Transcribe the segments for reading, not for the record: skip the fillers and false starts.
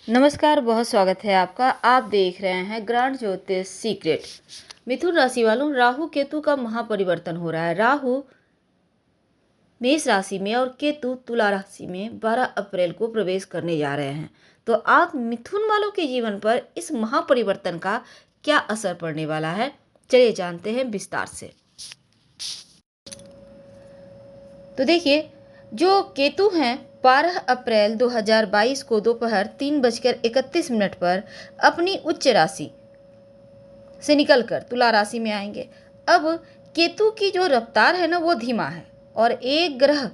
नमस्कार, बहुत स्वागत है आपका। आप देख रहे हैं ग्रांड ज्योतिष सीक्रेट। मिथुन राशि वालों, राहु केतु का महापरिवर्तन हो रहा है। राहु मेष राशि में और केतु तुला राशि में 12 अप्रैल को प्रवेश करने जा रहे हैं। तो आप मिथुन वालों के जीवन पर इस महापरिवर्तन का क्या असर पड़ने वाला है, चलिए जानते हैं विस्तार से। तो देखिए, जो केतु हैं 12 अप्रैल 2022 को दोपहर 3:31 पर अपनी उच्च राशि से निकलकर तुला राशि में आएंगे। अब केतु की जो रफ्तार है ना, वो धीमा है और एक ग्रह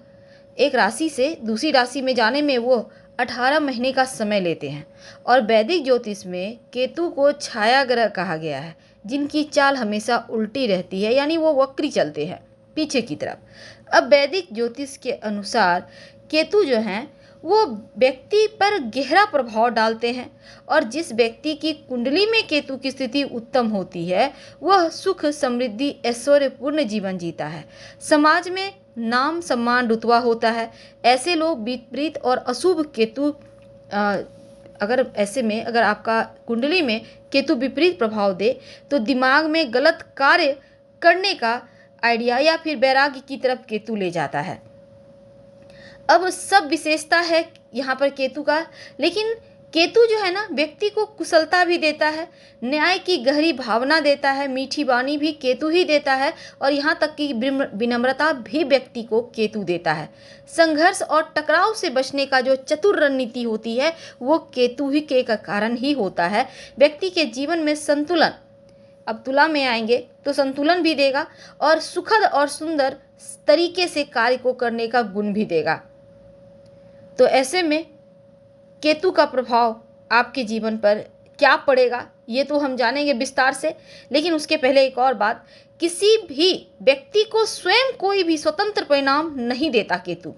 एक राशि से दूसरी राशि में जाने में वो 18 महीने का समय लेते हैं। और वैदिक ज्योतिष में केतु को छाया ग्रह कहा गया है, जिनकी चाल हमेशा उल्टी रहती है, यानी वो वक्री चलते हैं पीछे की तरफ। अब वैदिक ज्योतिष के अनुसार केतु जो हैं वो व्यक्ति पर गहरा प्रभाव डालते हैं, और जिस व्यक्ति की कुंडली में केतु की स्थिति उत्तम होती है वह सुख, समृद्धि, ऐश्वर्यपूर्ण जीवन जीता है। समाज में नाम, सम्मान, रुतबा होता है। ऐसे लोग विपरीत और अशुभ केतु अगर आपका कुंडली में केतु विपरीत प्रभाव दे तो दिमाग में गलत कार्य करने का आइडिया या फिर वैराग्य की तरफ केतु ले जाता है। अब सब विशेषता है यहाँ पर केतु का, लेकिन केतु जो है ना, व्यक्ति को कुशलता भी देता है, न्याय की गहरी भावना देता है, मीठी वाणी भी केतु ही देता है, और यहाँ तक कि विनम्रता भी व्यक्ति को केतु देता है। संघर्ष और टकराव से बचने का जो चतुर रणनीति होती है वो केतु ही के कारण ही होता है। व्यक्ति के जीवन में संतुलन, अब तुला में आएंगे तो संतुलन भी देगा और सुखद और सुंदर तरीके से कार्य को करने का गुण भी देगा। तो ऐसे में केतु का प्रभाव आपके जीवन पर क्या पड़ेगा ये तो हम जानेंगे विस्तार से, लेकिन उसके पहले एक और बात, किसी भी व्यक्ति को स्वयं कोई भी स्वतंत्र परिणाम नहीं देता केतु,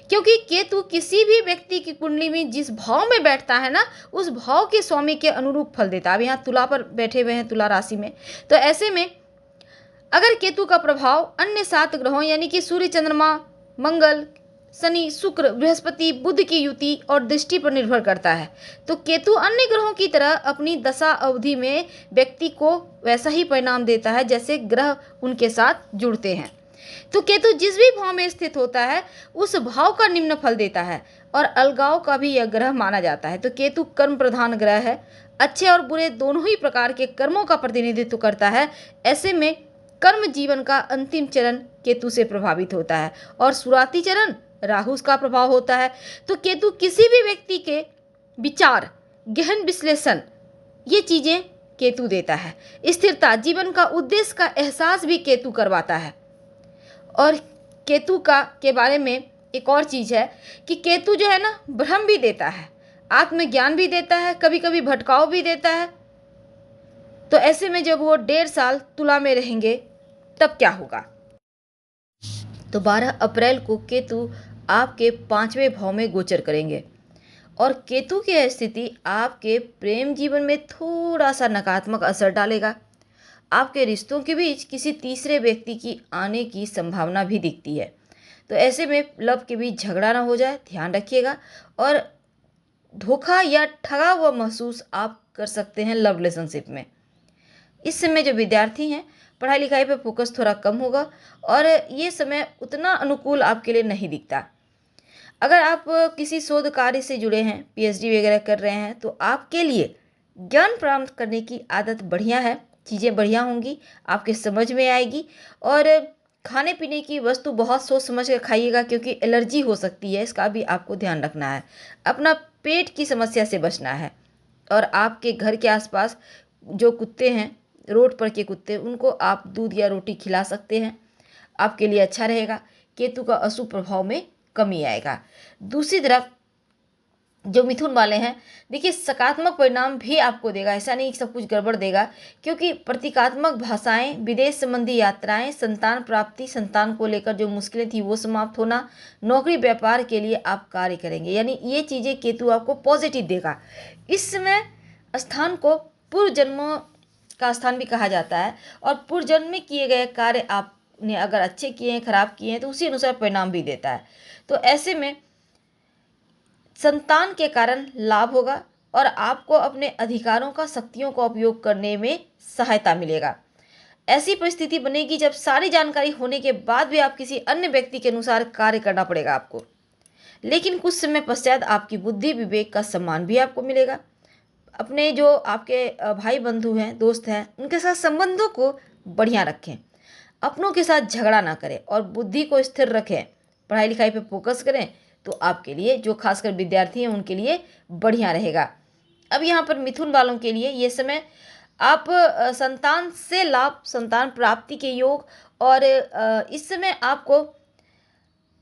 क्योंकि केतु किसी भी व्यक्ति की कुंडली में जिस भाव में बैठता है ना, उस भाव के स्वामी के अनुरूप फल देता है। अब यहाँ तुला पर बैठे हुए हैं, तुला राशि में, तो ऐसे में अगर केतु का प्रभाव अन्य 7 ग्रहों यानी कि सूर्य, चंद्रमा, मंगल, शनि, शुक्र, बृहस्पति, बुध की युति और दृष्टि पर निर्भर करता है, तो केतु अन्य ग्रहों की तरह अपनी दशा अवधि में व्यक्ति को वैसा ही परिणाम देता है जैसे ग्रह उनके साथ जुड़ते हैं। तो केतु जिस भी भाव में स्थित होता है उस भाव का निम्न फल देता है, और अलगाव का भी यह ग्रह माना जाता है। तो केतु कर्म प्रधान ग्रह है, अच्छे और बुरे दोनों ही प्रकार के कर्मों का प्रतिनिधित्व करता है। ऐसे में कर्म जीवन का अंतिम चरण केतु से प्रभावित होता है और शुरुआती चरण राहु का प्रभाव होता है। तो केतु किसी भी व्यक्ति के विचार, गहन विश्लेषण, ये चीजें केतु देता है। स्थिरता, जीवन का उद्देश्य का एहसास भी केतु करवाता है। और केतु के बारे में एक और चीज है कि केतु जो है ना, भ्रम भी देता है, आत्मज्ञान भी देता है, कभी कभी भटकाव भी देता है। तो ऐसे में जब वो 1.5 साल तुला में रहेंगे तब क्या होगा? तो 12 अप्रैल को केतु आपके 5वें भाव में गोचर करेंगे, और केतु की स्थिति आपके प्रेम जीवन में थोड़ा सा नकारात्मक असर डालेगा। आपके रिश्तों के बीच किसी तीसरे व्यक्ति की आने की संभावना भी दिखती है। तो ऐसे में लव के बीच झगड़ा ना हो जाए, ध्यान रखिएगा। और धोखा या ठगा हुआ महसूस आप कर सकते हैं लव रिलेशनशिप में। इस समय जो विद्यार्थी हैं, पढ़ाई लिखाई पे फोकस थोड़ा कम होगा और ये समय उतना अनुकूल आपके लिए नहीं दिखता। अगर आप किसी शोध कार्य से जुड़े हैं, पीएचडी वगैरह कर रहे हैं, तो आपके लिए ज्ञान प्राप्त करने की आदत बढ़िया है, चीज़ें बढ़िया होंगी, आपके समझ में आएगी। और खाने पीने की वस्तु बहुत सोच समझ कर खाइएगा, क्योंकि एलर्जी हो सकती है, इसका भी आपको ध्यान रखना है। अपना पेट की समस्या से बचना है। और आपके घर के आसपास जो कुत्ते हैं, रोड पर के कुत्ते, उनको आप दूध या रोटी खिला सकते हैं, आपके लिए अच्छा रहेगा। केतु का अशुभ प्रभाव में कमी आएगा। दूसरी तरफ जो मिथुन वाले हैं, देखिए सकारात्मक परिणाम भी आपको देगा, ऐसा नहीं कि सब कुछ गड़बड़ देगा, क्योंकि प्रतीकात्मक भाषाएं, विदेश संबंधी यात्राएं, संतान प्राप्ति, संतान को लेकर जो मुश्किलें थी वो समाप्त होना, नौकरी व्यापार के लिए आप कार्य करेंगे, यानी ये चीज़ें केतु आपको पॉजिटिव देगा। इस समय स्थान को पूर्व जन्मों का स्थान भी कहा जाता है, और पूर्व जन्म में किए गए कार्य आपने अगर अच्छे किए हैं, खराब किए हैं, तो उसी अनुसार परिणाम भी देता है। तो ऐसे में संतान के कारण लाभ होगा और आपको अपने अधिकारों का शक्तियों का उपयोग करने में सहायता मिलेगा। ऐसी परिस्थिति बनेगी जब सारी जानकारी होने के बाद भी आप किसी अन्य व्यक्ति के अनुसार कार्य करना पड़ेगा आपको, लेकिन कुछ समय पश्चात आपकी बुद्धि विवेक का सम्मान भी आपको मिलेगा। अपने जो आपके भाई बंधु हैं, दोस्त हैं, उनके साथ संबंधों को बढ़िया रखें, अपनों के साथ झगड़ा ना करें और बुद्धि को स्थिर रखें। पढ़ाई लिखाई पे फोकस करें तो आपके लिए, जो खासकर विद्यार्थी हैं उनके लिए बढ़िया रहेगा। अब यहाँ पर मिथुन वालों के लिए ये समय आप संतान से लाभ, संतान प्राप्ति के योग, और इस समय आपको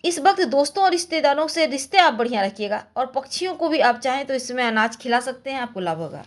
इस वक्त दोस्तों और रिश्तेदारों से रिश्ते आप बढ़िया रखिएगा, और पक्षियों को भी आप चाहें तो इस समय अनाज खिला सकते हैं, आपको लाभ होगा।